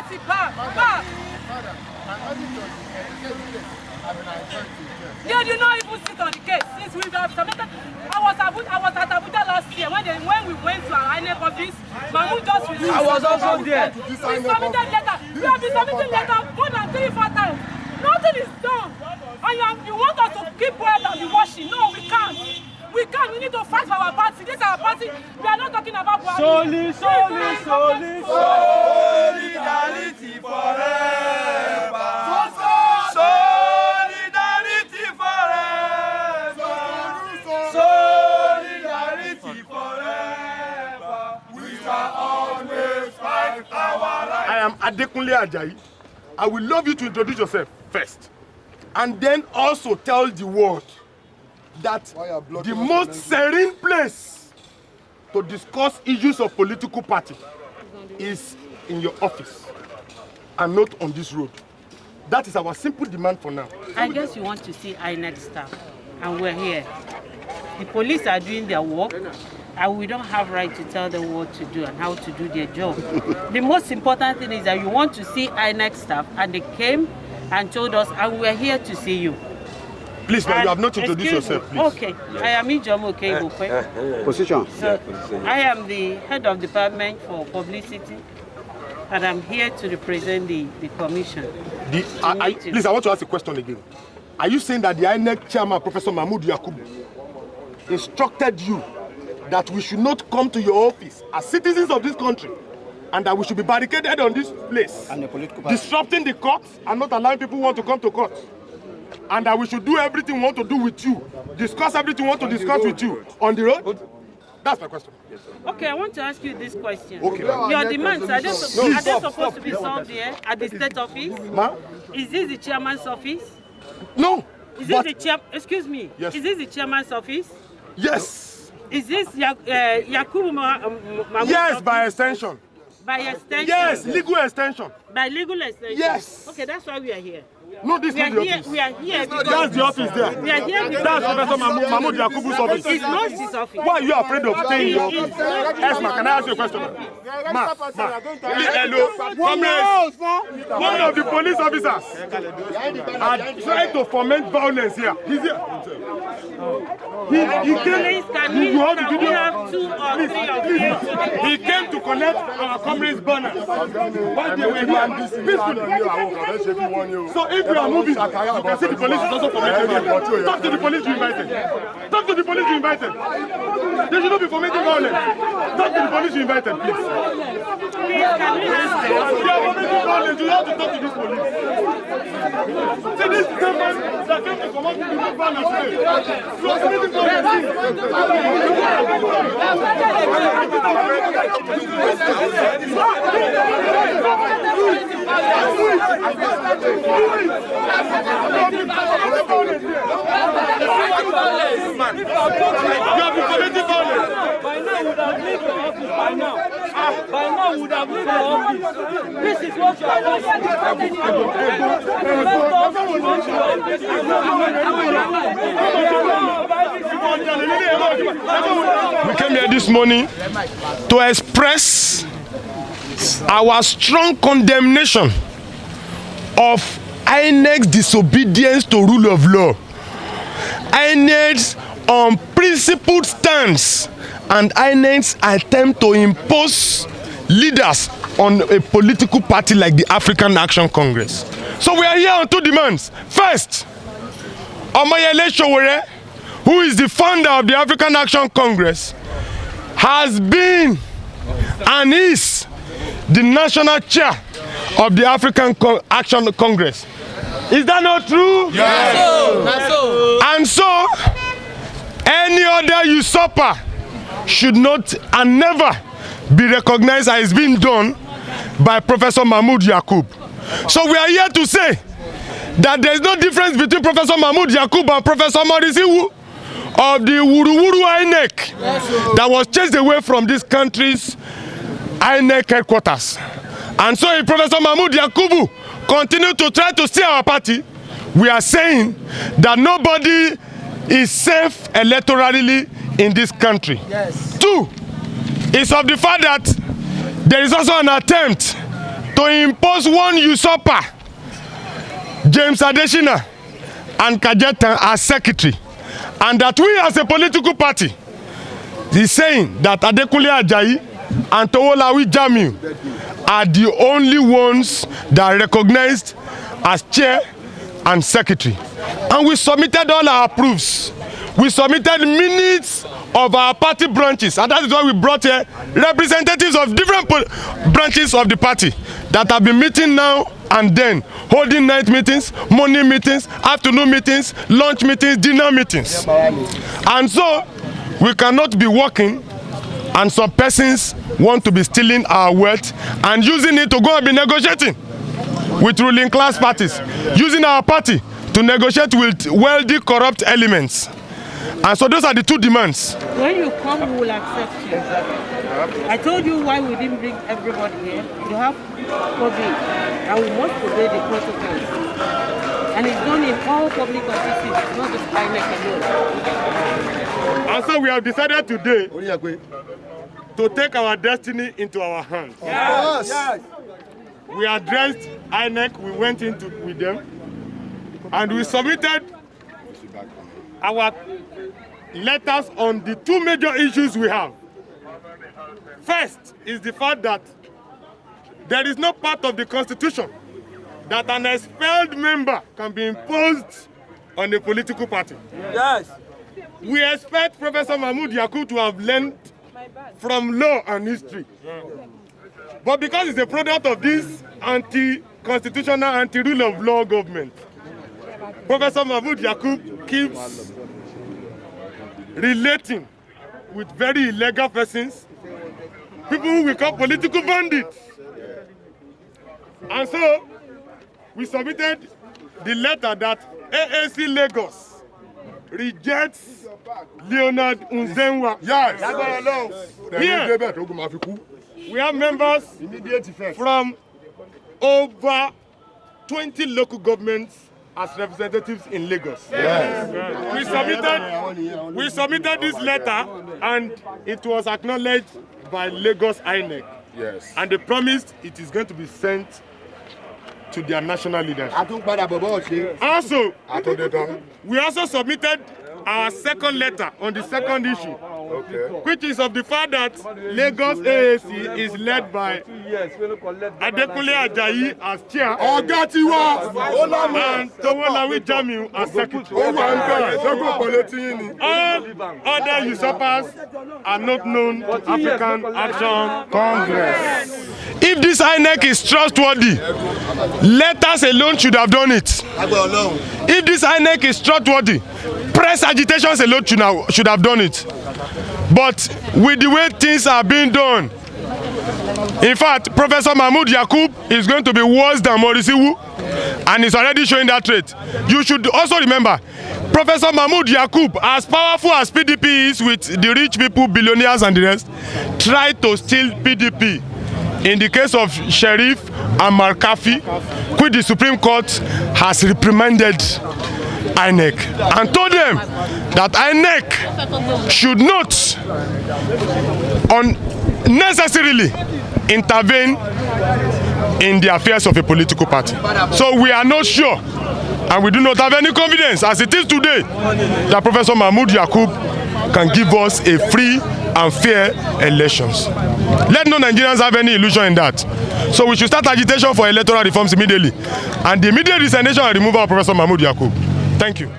party back. Yeah, you not even sit on the case since we have submitted. I was at Abuja last year when we went to our INEC office. Mahmoud just released. I was also there. We submitted letter. We have been submitting letter more than 3-4 times. Nothing is done. And you want us to keep quiet and be watching? No, we can't. We can't. We need to fight for our party. This is our party. We are not talking about Buhari. Solidarity forever. Solidarity forever. Solidarity forever. We shall always fight our rights. I am Adekunle Ajayi. I will love you to introduce yourself first, and then also tell the world that the most serene place to discuss issues of political party is in your office and not on this road. That is our simple demand for now. I guess you want to see INEC staff, and we're here. The police are doing their work, and we don't have right to tell them what to do and how to do their job. The most important thing is that you want to see INEC staff, and they came and told us, and we're here to see you. Please, now you have not introduced yourself, please. Okay, I am Ijomo Kebukwe. Position. So, I am the head of department for publicity, and I'm here to represent the commission. Please, I want to ask a question again. Are you saying that the INEC chairman, Professor Mahmoud Yakubu, instructed you that we should not come to your office as citizens of this country, and that we should be barricaded on this place, And the political party. disrupting the courts and not allowing people who want to come to court, and that we should do everything we want to do with you, discuss everything we want to discuss with you on the road? That's my question. Okay, I want to ask you this question. Okay. Your demands, are they supposed to be solved here at the state office? Ma? Is this the chairman's office? No. Is But this the chair? Excuse me. Yes. Is this the chairman's office? yes. Is this Yakubu Mahmoud? Yes, office? by extension. By extension. Yes, legal extension. By legal extension. Yes. Okay, that's why we are here. No, this is not the office. We are here because That's the office there. we are here because That's Professor Mahmoud Yakubu's office. it's not his office. Why are you afraid of staying in your office? It's not his Esma, can I ask you a question? Hello. Comrades, one of the police officers are trying to foment violence here. He's here. He Please, can we have 2 or 3 of you today? He came to collect our comrades' banners. Why they were here peacefully. So if you are moving, you can see the police is also fomenting violence. Talk to the police you invited. Talk to the police you invited. They should not be fomenting violence. Talk to the police you invited, please. Please, can we have If you are fomenting violence, you have to talk to this police. See this gentleman that came to command the violence today. You are fomenting By now, would have leave the office. This is what you are We came here this morning to express our strong condemnation of INEC's disobedience to rule of law, INEC's unprincipled stance, and INEC's attempt to impose leaders on a political party like the African Action Congress. So we are here on 2 demands. First, Omoyele Sowore, who is the founder of the African Action Congress, has been and is the national chair of the African Action Congress. Is that not true? Yes. And so, any other usurper should not and never be recognized as being done by Professor Mahmoud Yakub. So we are here to say that there is no difference between Professor Mahmoud Yakub and Professor Maurice Iwu of the Wuruwuru INEC that was chased away from this country's INEC headquarters. And so if Professor Mahmoud Yakubu continue to try to steal our party, we are saying that nobody is safe electorally in this country. Yes. 2 is of the fact that there is also an attempt to impose one usurper, James Adesina and Kajetan, as secretary, and that we as a political party is saying that Adekunle Ajayi and Towolawi Jamiu are the only ones that are recognized as chair and secretary. And we submitted all our proofs. We submitted minutes of our party branches, and that is why we brought here representatives of different branches of the party that have been meeting now and then, holding night meetings, morning meetings, afternoon meetings, lunch meetings, dinner meetings. And so we cannot be working and some persons want to be stealing our wealth and using it to go and be negotiating with ruling class parties, using our party to negotiate with wealthy, corrupt elements. And so those are the two demands. When you come, we will accept you. I told you why we didn't bring everybody here. You have COVID, and we must obey the protocols. And it's done in all public offices, not just INEC alone. And so we have decided today to take our destiny into our hands. Yes. Yes. We addressed INEC, we went into with them, and we submitted our letters on the two major issues we have. First is the fact that there is no part of the Constitution that an expelled member can be imposed on a political party. Yes. We expect Professor Mahmood Yakub to have learned from law and history. But because it's a product of this anti-constitutional, anti-rule of law government, Professor Mahmood Yakub keeps relating with very illegal persons, people who we call political bandits. And so we submitted the letter that AAC Lagos rejects Leonard Nzenwa. Yes. Here, we have members from over 20 local governments as representatives in Lagos. Yes. We submitted this letter and it was acknowledged by Lagos INEC. Yes. And they promised it is going to be sent to their national leaders. Also, we also submitted our second letter on the second issue, which is of the fact that Lagos AAC is led by Adekunle Ajayi as chair and Towolawi Jamiu as secretary. All other usurpers are not known to African Action Congress. If this INEC is trustworthy, letters alone should have done it. If this INEC is trustworthy, press agitations alone should have done it. But with the way things are being done, in fact, Professor Mahmood Yakub is going to be worse than Maurice Iwu, and he's already showing that trait. You should also remember, Professor Mahmood Yakub, as powerful as PDP is with the rich people, billionaires and the rest, tried to steal PDP. In the case of Sheriff and Markafi, which the Supreme Court has reprimanded INEC and told them that INEC should not unnecessarily intervene in the affairs of a political party. So we are not sure, and we do not have any confidence as it is today, that Professor Mahmood Yakub can give us a free and fair elections. Let no Nigerians have any illusion in that. So we should start agitation for electoral reforms immediately, and the immediate resignation and removal of Professor Mahmood Yakub. Thank you.